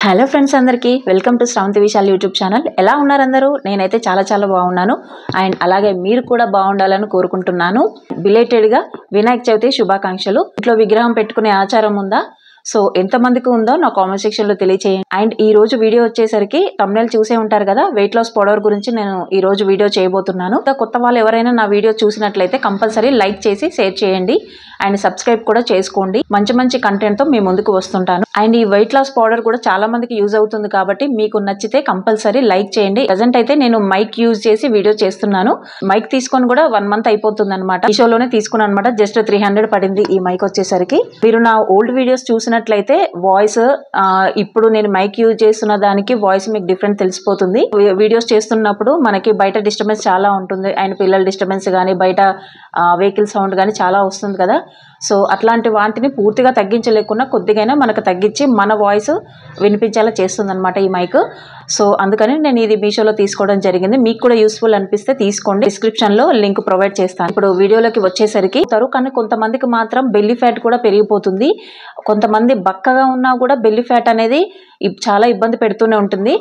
Hello friends అందరికీ welcome to Sravanthi Vishal YouTube channel. ఎలా ఉన్నారు అందరూ? నేనైతే చాలా బాగున్నాను. అండ్ అలాగే మీరు కూడా బాగుండాలని కోరుకుంటున్నాను. బిలేటెడ్గా వినాయక చవితి శుభాకాంక్షలు. ఇంట్లో విగ్రహం పెట్టుకునే ఆచారం ఉందా? సో ఎంతమందికి ఉందో నా కామెంట్ సెక్షన్లో తెలియచేయండి. అండ్ ఈ రోజు వీడియో వచ్చేసరికి thumbnail చూసే ఉంటారు కదా, వెయిట్ లాస్ పౌడర్ గురించి నేను ఈ రోజు వీడియో చేయబోతున్నాను. కొత్త వాళ్ళు ఎవరైనా నా వీడియో చూసినట్లయితే కంపల్సరీ లైక్ చేసి షేర్ చేయండి అండ్ సబ్స్క్రైబ్ కూడా చేసుకోండి. మంచి కంటెంట్తో మీ ముందుకు వస్తుంటాను. అండ్ ఈ వెయిట్ లాస్ పౌడర్ కూడా చాలా మందికి యూజ్ అవుతుంది కాబట్టి మీకు నచ్చితే కంపల్సరీ లైక్ చేయండి. ప్రజెంట్ అయితే నేను మైక్ యూజ్ చేసి వీడియో చేస్తున్నాను. మైక్ తీసుకొని కూడా 1 month అయిపోతుంది అనమాట. ఈ షోలోనే తీసుకున్నాను అనమాట. జస్ట్ 300 పడింది ఈ మైక్ వచ్చేసరికి. మీరు నా ఓల్డ్ వీడియోస్ చూసినట్లయితే వాయిస్ ఇప్పుడు నేను మైక్ యూజ్ చేస్తున్న దానికి వాయిస్ మీకు డిఫరెంట్ తెలిసిపోతుంది. వీడియోస్ చేస్తున్నప్పుడు మనకి బయట డిస్టర్బెన్స్ చాలా ఉంటుంది. అండ్ పిల్లల డిస్టర్బెన్స్ కానీ బయట వెహికల్ సౌండ్ కానీ చాలా వస్తుంది కదా. సో అట్లాంటి వాటిని పూర్తిగా తగ్గించలేకుండా కొద్దిగైనా మనకు తగ్గించి మన వాయిస్ వినిపించేలా చేస్తుంది అనమాట ఈ మైక్. సో అందుకని నేను ఇది మీషోలో తీసుకోవడం జరిగింది. మీకు కూడా యూస్ఫుల్ అనిపిస్తే తీసుకోండి. డిస్క్రిప్షన్లో లింక్ ప్రొవైడ్ చేస్తాను. ఇప్పుడు వీడియోలోకి వచ్చేసరికి కానీ కొంతమందికి మాత్రం బెల్లీ ఫ్యాట్ కూడా పెరిగిపోతుంది. కొంతమంది బక్కగా ఉన్నా కూడా బెల్లీ ఫ్యాట్ అనేది చాలా ఇబ్బంది పెడుతూనే ఉంటుంది.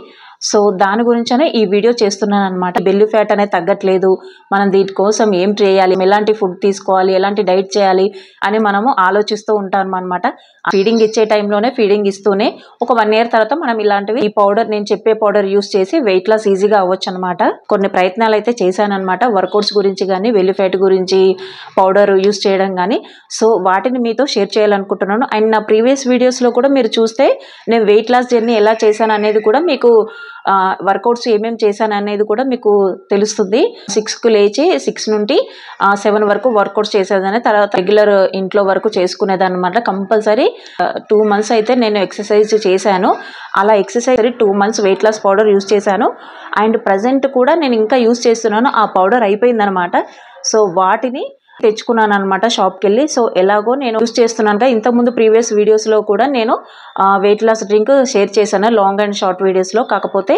సో దాని గురించనే ఈ వీడియో చేస్తున్నాను అనమాట. బెల్లీ ఫ్యాట్ అనేది తగ్గట్లేదు, మనం దీనికోసం ఏం చేయాలి, ఎలాంటి ఫుడ్ తీసుకోవాలి, ఎలాంటి డైట్ చేయాలి అని మనము ఆలోచిస్తూ ఉంటాం అనమాట. ఫీడింగ్ ఇచ్చే టైంలోనే ఫీడింగ్ ఇస్తూనే ఒక 1 year తర్వాత మనం ఇలాంటివి ఈ పౌడర్, నేను చెప్పే పౌడర్ యూస్ చేసి వెయిట్ లాస్ ఈజీగా అవ్వచ్చు అనమాట. కొన్ని ప్రయత్నాలు అయితే చేశాను అనమాట. వర్కౌట్స్ గురించి కానీ బెల్లీ ఫ్యాట్ గురించి పౌడర్ యూస్ చేయడం కానీ. సో వాటిని మీతో షేర్ చేయాలనుకుంటున్నాను. అండ్ నా ప్రీవియస్ వీడియోస్లో కూడా మీరు చూస్తే నేను వెయిట్ లాస్ జర్నీ ఎలా చేశాను అనేది కూడా మీకు, వర్కౌట్స్ ఏమేమి చేశాను అనేది కూడా మీకు తెలుస్తుంది. 6కు లేచి 6 నుండి 7 వరకు వర్కౌట్స్ చేసేదాన్ని. తర్వాత రెగ్యులర్ ఇంట్లో వరకు చేసుకునేదాన్ని అనమాట. కంపల్సరీ 2 months అయితే నేను ఎక్సర్సైజ్ చేశాను. అలా exercise 2 months weight loss powder use చేశాను. అండ్ ప్రజెంట్ కూడా నేను ఇంకా యూస్ చేస్తున్నాను. ఆ పౌడర్ అయిపోయిందనమాట. సో వాటిని తెచ్చుకున్నాను అనమాట షాప్కి వెళ్ళి. సో ఎలాగో నేను యూస్ చేస్తున్నాను. ఇంతకుముందు ప్రీవియస్ వీడియోస్లో కూడా నేను వెయిట్ లాస్ డ్రింక్ షేర్ చేశాను, లాంగ్ అండ్ షార్ట్ వీడియోస్లో. కాకపోతే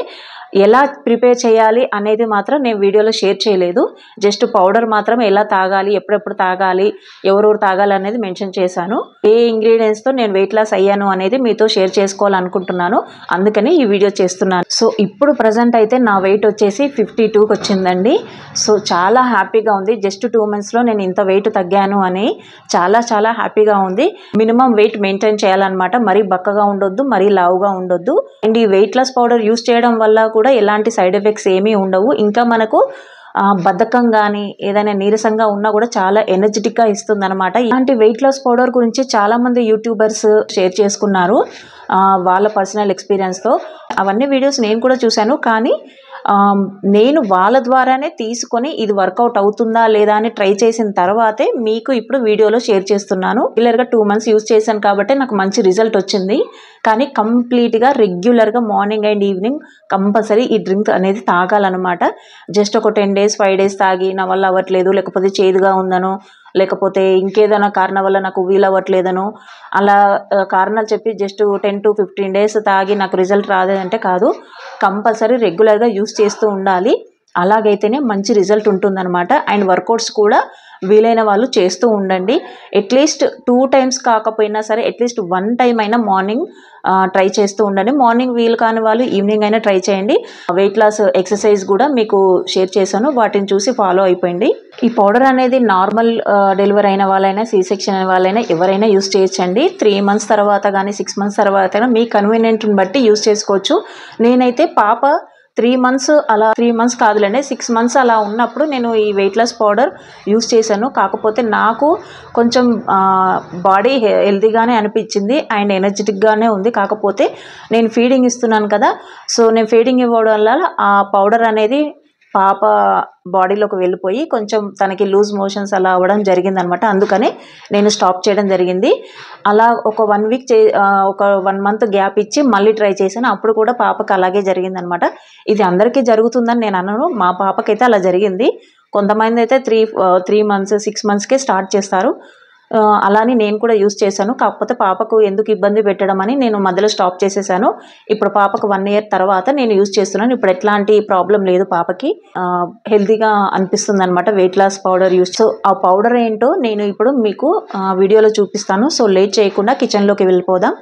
ఎలా ప్రిపేర్ చేయాలి అనేది మాత్రం నేను వీడియోలో షేర్ చేయలేదు. జస్ట్ పౌడర్ మాత్రం ఎలా తాగాలి, ఎప్పుడెప్పుడు తాగాలి, ఎవరెవరు తాగాలి అనేది మెన్షన్ చేశాను. ఏ ఇంగ్రీడియంట్స్తో నేను వెయిట్ లాస్ అయ్యాను అనేది మీతో షేర్ చేసుకోవాలనుకుంటున్నాను. అందుకని ఈ వీడియో చేస్తున్నాను. సో ఇప్పుడు ప్రజెంట్ అయితే నా వెయిట్ వచ్చేసి 52కి వచ్చిందండి. సో చాలా హ్యాపీగా ఉంది. జస్ట్ 2 monthsలో నేను ఇంత వెయిట్ తగ్గాను అని చాలా హ్యాపీగా ఉంది. మినిమం వెయిట్ మెయింటైన్ చేయాలన్నమాట. మరీ బక్కగా ఉండొద్దు, మరీ లావుగా ఉండొద్దు. అండ్ ఈ వెయిట్ లాస్ పౌడర్ యూస్ చేయడం వల్ల కూడా ఎలాంటి సైడ్ ఎఫెక్ట్స్ ఏమీ ఉండవు. ఇంకా మనకు బద్ధకం కానీ ఏదైనా నీరసంగా ఉన్నా కూడా చాలా ఎనర్జెటిక్గా ఇస్తుంది అనమాట. ఇలాంటి వెయిట్ లాస్ పౌడర్ గురించి చాలా మంది యూట్యూబర్స్ షేర్ చేసుకున్నారు వాళ్ళ పర్సనల్ ఎక్స్పీరియన్స్తో. అవన్నీ వీడియోస్ నేను కూడా చూశాను. కానీ నేను వాళ్ళ ద్వారానే తీసుకొని ఇది వర్కౌట్ అవుతుందా లేదా అని ట్రై చేసిన తర్వాతే మీకు ఇప్పుడు వీడియోలో షేర్ చేస్తున్నాను. రెగ్యులర్గా 2 months యూజ్ చేశాను కాబట్టి నాకు మంచి రిజల్ట్ వచ్చింది. కానీ కంప్లీట్గా రెగ్యులర్గా మార్నింగ్ అండ్ ఈవినింగ్ కంపల్సరీ ఈ డ్రింక్ అనేది తాగాలన్నమాట. జస్ట్ ఒక 10 days 5 days తాగి నా వల్ల అవ్వట్లేదు, లేకపోతే చేదుగా ఉందనో, లేకపోతే ఇంకేదైనా కారణం వల్ల నాకు వీలవ్వట్లేదనో అలా కారణాలు చెప్పి జస్ట్ 10 to 15 days తాగి నాకు రిజల్ట్ రాలేదంటే కాదు. కంపల్సరీ రెగ్యులర్గా యూస్ చేస్తూ ఉండాలి. అలాగైతేనే మంచి రిజల్ట్ ఉంటుందన్నమాట. అండ్ వర్కౌట్స్ కూడా వీలైన వాళ్ళు చేస్తూ ఉండండి. అట్లీస్ట్ 2 times కాకపోయినా సరే అట్లీస్ట్ 1 time అయినా మార్నింగ్ ట్రై చేస్తూ ఉండండి. మార్నింగ్ వీలు కాని వాళ్ళు ఈవినింగ్ అయినా ట్రై చేయండి. వెయిట్ లాస్ ఎక్సర్సైజ్ కూడా మీకు షేర్ చేశాను, వాటిని చూసి ఫాలో అయిపోయింది. ఈ పౌడర్ అనేది నార్మల్ డెలివరీ అయిన వాళ్ళైనా, C-section అయిన వాళ్ళైనా ఎవరైనా యూస్ చేయొచ్చండి. 3 months తర్వాత కానీ 6 months తర్వాత అయినా మీ కన్వీనియంట్ని బట్టి యూస్ చేసుకోవచ్చు. నేనైతే పాప 3 months అలా, 3 months కాదులేండి 6 months అలా ఉన్నప్పుడు నేను ఈ వెయిట్ లాస్ పౌడర్ యూస్ చేశాను. కాకపోతే నాకు కొంచెం బాడీ హెల్తీగానే అనిపించింది అండ్ ఎనర్జెటిక్గానే ఉంది. కాకపోతే నేను ఫీడింగ్ ఇస్తున్నాను కదా, సో నేను ఫీడింగ్ ఇవ్వడం వల్ల ఆ పౌడర్ అనేది పాప బాడీలోకి వెళ్ళిపోయి కొంచెం తనకి లూజ్ మోషన్స్ అలా అవ్వడం జరిగింది అనమాట. అందుకని నేను స్టాప్ చేయడం జరిగింది. అలా ఒక 1 week ఒక 1 month గ్యాప్ ఇచ్చి మళ్ళీ ట్రై చేశాను. అప్పుడు కూడా పాపకు అలాగే జరిగింది అనమాట. ఇది అందరికీ జరుగుతుందని నేను అనను, మా పాపకైతే అలా జరిగింది. కొంతమంది అయితే 3 months 6 monthsకే స్టార్ట్ చేస్తారు. అలానే నేను కూడా యూస్ చేశాను. కాకపోతే పాపకు ఎందుకు ఇబ్బంది పెట్టడం అని నేను మధ్యలో స్టాప్ చేసేసాను. ఇప్పుడు పాపకు 1 year తర్వాత నేను యూస్ చేస్తున్నాను. ఇప్పుడు ఎట్లాంటి ప్రాబ్లం లేదు, పాపకి హెల్తీగా అనిపిస్తుంది అనమాట weight loss powder use. So ఆ పౌడర్ ఏంటో నేను ఇప్పుడు మీకు వీడియోలో చూపిస్తాను. సో లేట్ చేయకుండా కిచెన్లోకి వెళ్ళిపోదాం.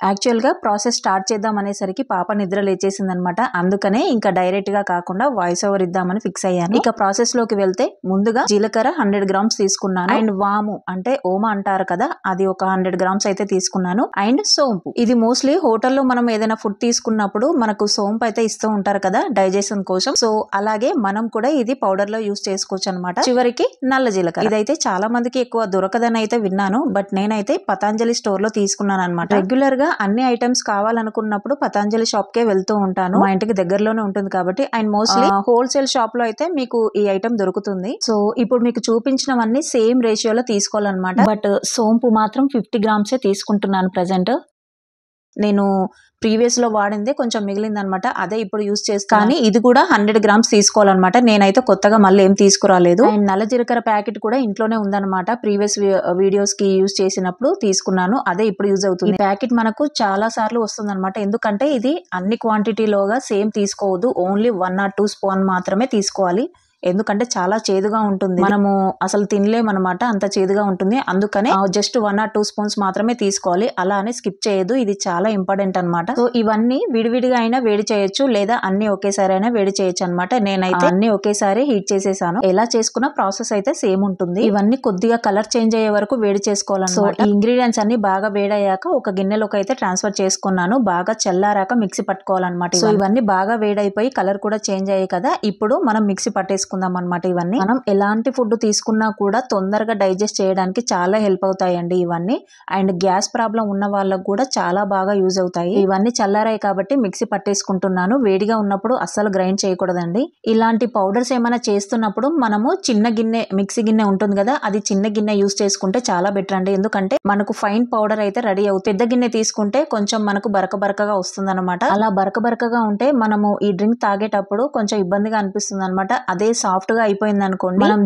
యాక్చువల్ గా ప్రాసెస్ స్టార్ట్ చేద్దాం అనేసరికి పాప నిద్ర లేచేసింది అనమాట. అందుకనే ఇంకా డైరెక్ట్ గా కాకుండా వాయిస్ ఓవర్ ఇద్దామని ఫిక్స్ అయ్యాను. ఇక ప్రాసెస్ లోకి వెళ్తే ముందుగా జీలకర్ర 100 గ్రామ్స్ తీసుకున్నాను. అండ్ వాము అంటే ఓమ అంటారు కదా, అది ఒక 100 గ్రామ్స్ అయితే తీసుకున్నాను. అండ్ సోంపు, ఇది మోస్ట్లీ హోటల్లో మనం ఏదైనా ఫుడ్ తీసుకున్నప్పుడు మనకు సోంపు అయితే ఇస్తూ ఉంటారు కదా డైజెషన్ కోసం. సో అలాగే మనం కూడా ఇది పౌడర్ లో యూస్ చేసుకోవచ్చు అనమాట. చివరికి నల్ల జీలకర్ర, ఇదైతే చాలా మందికి ఎక్కువ దొరకదని అయితే విన్నాను, బట్ నేనైతే పతాంజలి స్టోర్ లో తీసుకున్నాను అనమాట. రెగ్యులర్ గా అన్ని ఐటమ్స్ కావాలనుకున్నప్పుడు పతాంజలి షాప్ కే వెళ్తూ ఉంటాను. మా ఇంటికి దగ్గరలోనే ఉంటుంది కాబట్టి. అండ్ మోస్ట్లీ హోల్సేల్ షాప్ లో అయితే మీకు ఈ ఐటమ్ దొరుకుతుంది. సో ఇప్పుడు మీకు చూపించినవన్నీ సేమ్ రేషియోలో తీసుకోవాలన్నమాట. బట్ సోంపు మాత్రం 50 గ్రామ్సే తీసుకుంటున్నాను ప్రెసెంట్. నేను ప్రీవియస్ లో వాడిందే కొంచెం మిగిలింది అనమాట, అదే ఇప్పుడు యూస్ చేస్తాను. కానీ ఇది కూడా 100 గ్రామ్స్ తీసుకోవాలన్నమాట. నేనైతే కొత్తగా మళ్ళీ ఏం తీసుకురాలేదు. అండ్ నల్ల జీలకర్ర ప్యాకెట్ కూడా ఇంట్లోనే ఉందన్నమాట. ప్రీవియస్ వీడియోస్ కి యూస్ చేసినప్పుడు తీసుకున్నాను, అదే ఇప్పుడు యూజ్ అవుతుంది. ఈ ప్యాకెట్ మనకు చాలా సార్లు వస్తుంది అనమాట. ఎందుకంటే ఇది అన్ని క్వాంటిటీలోగా సేమ్ తీసుకోవద్దు, ఓన్లీ 1 or 2 స్పూన్ మాత్రమే తీసుకోవాలి. ఎందుకంటే చాలా చేదుగా ఉంటుంది, మనము అసలు తినలేమన్నమాట, అంత చేదుగా ఉంటుంది. అందుకనే జస్ట్ 1 or 2 స్పూన్స్ మాత్రమే తీసుకోవాలి, అలా అని స్కిప్ చేయొద్దు. ఇది చాలా ఇంపార్టెంట్ అనమాట. సో ఇవన్నీ విడివిడిగా అయినా వేడి చేయొచ్చు, లేదా అన్ని ఒకేసారి అయినా వేడి చేయొచ్చు అనమాట. నేనైతే అన్ని ఒకేసారి హీట్ చేసేసాను. ఎలా చేసుకున్న ప్రాసెస్ అయితే సేమ్ ఉంటుంది. ఇవన్నీ కొద్దిగా కలర్ చేంజ్ అయ్యే వరకు వేడి చేసుకోవాలన్నమాట. ఈ ఇంగ్రీడియంట్స్ అన్ని బాగా వేడయ్యాక ఒక గిన్నెలోకి అయితే ట్రాన్స్ఫర్ చేసుకున్నాను. బాగా చల్లారాక మిక్సీ పట్టుకోవాలన్నమాట. సో ఇవన్నీ బాగా వేడైపోయి కలర్ కూడా చేంజ్ అయ్యాయి కదా, ఇప్పుడు మనం మిక్సీ పట్టేసుకుందాం అనమాట. ఇవన్నీ మనం ఎలాంటి ఫుడ్ తీసుకున్నా కూడా తొందరగా డైజెస్ట్ చేయడానికి చాలా హెల్ప్ అవుతాయండి ఇవన్నీ. అండ్ గ్యాస్ ప్రాబ్లం ఉన్న వాళ్ళకు కూడా చాలా బాగా యూజ్ అవుతాయి. ఇవన్నీ చల్లారాయి కాబట్టి మిక్సీ పట్టేసుకుంటున్నాను. వేడిగా ఉన్నప్పుడు అస్సలు గ్రైండ్ చేయకూడదండి. ఇలాంటి పౌడర్స్ ఏమైనా చేస్తున్నప్పుడు మనము చిన్న గిన్నె, మిక్సీ గిన్నె ఉంటుంది కదా, అది చిన్న గిన్నె యూజ్ చేసుకుంటే చాలా బెటర్ అండి. ఎందుకంటే మనకు ఫైన్ పౌడర్ అయితే రెడీ అవుతుంది. పెద్ద గిన్నె తీసుకుంటే కొంచెం మనకు బరకగా వస్తుంది అనమాట. అలా బరకగా ఉంటే మనము ఈ డ్రింక్ తాగేటప్పుడు కొంచెం ఇబ్బందిగా అనిపిస్తుంది అనమాట. అదే సాఫ్ట్ గా అయిపోయింది అనుకోండి, మనం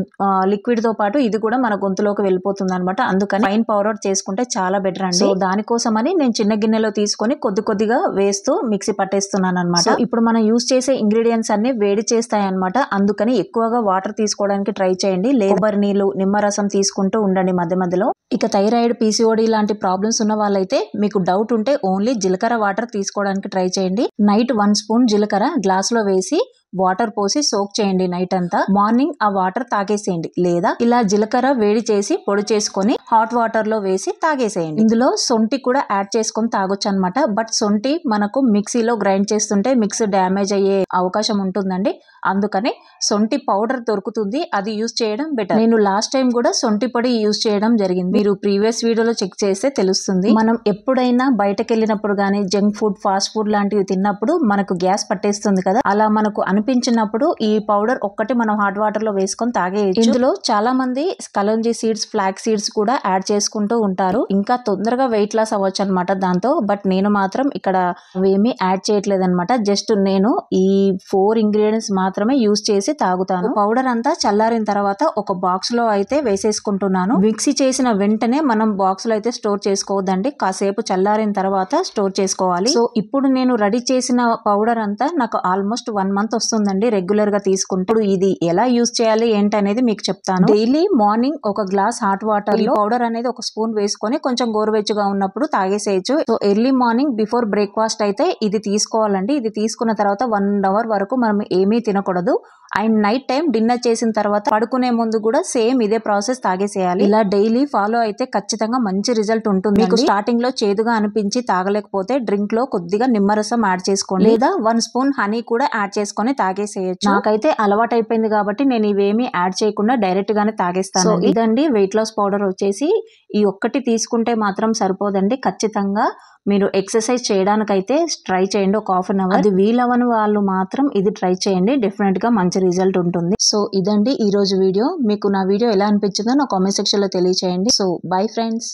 లిక్విడ్ తో పాటు ఇది కూడా మన గొంతులోకి వెళ్ళిపోతుంది అనమాట. అందుకని ఫైన్ పౌడర్ చేసుకుంటే చాలా బెటర్ అండి. సో దానికోసమని నేను చిన్న గిన్నెలో తీసుకొని కొద్దిగా వేస్తూ మిక్సీ పట్టేస్తున్నాను అనమాట. ఇప్పుడు మనం యూజ్ చేసే ఇంగ్రీడియంట్స్ అన్ని వేడి చేస్తాయి అనమాట. అందుకని ఎక్కువగా వాటర్ తీసుకోవడానికి ట్రై చేయండి, కొబ్బరి నీళ్లు, నిమ్మరసం తీసుకుంటూ ఉండండి మధ్య మధ్యలో. ఇక థైరాయిడ్, పీసీఓడి లాంటి ప్రాబ్లమ్స్ ఉన్న వాళ్ళైతే మీకు డౌట్ ఉంటే ఓన్లీ జీలకర్ర వాటర్ తీసుకోవడానికి ట్రై చేయండి. నైట్ 1 స్పూన్ జీలకర్ర గ్లాస్ లో వేసి వాటర్ పోసి సోక్ చేయండి నైట్ అంతా. మార్నింగ్ ఆ వాటర్ తాగేసేయండి, లేదా ఇలా జీలకర్ర వేడి చేసి పొడి చేసుకొని హాట్ వాటర్ లో వేసి తాగేసేయండి. ఇందులో సొంటి కూడా యాడ్ చేసుకొని తాగొచ్చు అనమాట. బట్ సొంటి మనకు మిక్సీలో గ్రైండ్ చేస్తుంటే మిక్సీ డ్యామేజ్ అయ్యే అవకాశం ఉంటుందండి. అందుకని సొంటి పౌడర్ దొరుకుతుంది, అది యూజ్ చేయడం బెటర్. నేను లాస్ట్ టైం కూడా సొంటి పొడి యూజ్ చేయడం జరిగింది. మీరు ప్రీవియస్ వీడియోలో చెక్ చేస్తే తెలుస్తుంది. మనం ఎప్పుడైనా బయటకు వెళ్ళినప్పుడు గానీ జంక్ ఫుడ్, ఫాస్ట్ ఫుడ్ లాంటివి తిన్నప్పుడు మనకు గ్యాస్ పట్టేస్తుంది కదా, అలా మనకు అనిపించినప్పుడు ఈ పౌడర్ ఒక్కటి మనం హాట్ వాటర్ లో వేసుకొని తాగేయచ్చు. ఇందులో చాలా మంది కలంజీ సీడ్స్, ఫ్లాక్ సీడ్స్ కూడా యాడ్ చేసుకుంటూ ఉంటారు. ఇంకా తొందరగా వెయిట్ లాస్ అవ్వచ్చు అనమాట దాంతో. బట్ నేను మాత్రం ఇక్కడ ఏమీ యాడ్ చేయట్లేదు అనమాట. జస్ట్ నేను ఈ 4 ఇంగ్రీడియంట్స్ మాత్రమే యూజ్ చేసి తాగుతాను. పౌడర్ అంతా చల్లారిన తర్వాత ఒక బాక్స్ లో అయితే వేసేసుకుంటున్నాను. మిక్సీ చేసిన వెంటనే మనం బాక్స్ లో అయితే స్టోర్ చేసుకోవద్దండి, కాసేపు చల్లారిన తర్వాత స్టోర్ చేసుకోవాలి. సో ఇప్పుడు నేను రెడీ చేసిన పౌడర్ అంతా నాకు ఆల్మోస్ట్ 1 మంత్ వస్తుందండి రెగ్యులర్ గా తీసుకుంటూ. ఇది ఎలా యూజ్ చేయాలి ఏంటనేది మీకు చెప్తాను. డైలీ మార్నింగ్ ఒక గ్లాస్ హాట్ వాటర్ లో పౌడర్ అనేది 1 స్పూన్ వేసుకొని కొంచెం గోరువెచ్చగా ఉన్నప్పుడు తాగేసేయచ్చు. So early morning before breakfast అయితే ఇది తీసుకోవాలండి. ఇది తీసుకున్న తర్వాత 1 అవర్ వరకు మనం ఏమీ తినకూడదు. అండ్ నైట్ టైం డిన్నర్ చేసిన తర్వాత పడుకునే ముందు కూడా సేమ్ ఇదే ప్రాసెస్ తాగేసేయాలి. ఇలా డైలీ ఫాలో అయితే ఖచ్చితంగా మంచి రిజల్ట్ ఉంటుంది. మీకు స్టార్టింగ్ లో చేదుగా అనిపించి తాగలేకపోతే డ్రింక్ లో కొద్దిగా నిమ్మరసం యాడ్ చేసుకోండి, లేదా 1 స్పూన్ హనీ కూడా యాడ్ చేసుకొని తాగేసేయచ్చు. నాకైతే అలవాటు అయిపోయింది కాబట్టి నేను ఇవేమి యాడ్ చేయకుండా డైరెక్ట్ గానే తాగేస్తాను. సో ఇదండి వెయిట్ లాస్ పౌడర్ వచ్చేసి. ఈ ఒక్కటి తీసుకుంటే మాత్రం సరిపోదండి, ఖచ్చితంగా మీరు ఎక్సర్సైజ్ చేయడానికైతే ట్రై చేయండి ఒక 1/2 అవర్. అది వీలవని వాళ్ళు మాత్రం ఇది ట్రై చేయండి, డెఫినెట్ గా మంచి రిజల్ట్ ఉంటుంది. సో ఇదండి ఈ రోజు వీడియో. మీకు నా వీడియో ఎలా అనిపించిందో నా కామెంట్ సెక్షన్ లో తెలియచేయండి. So bye friends.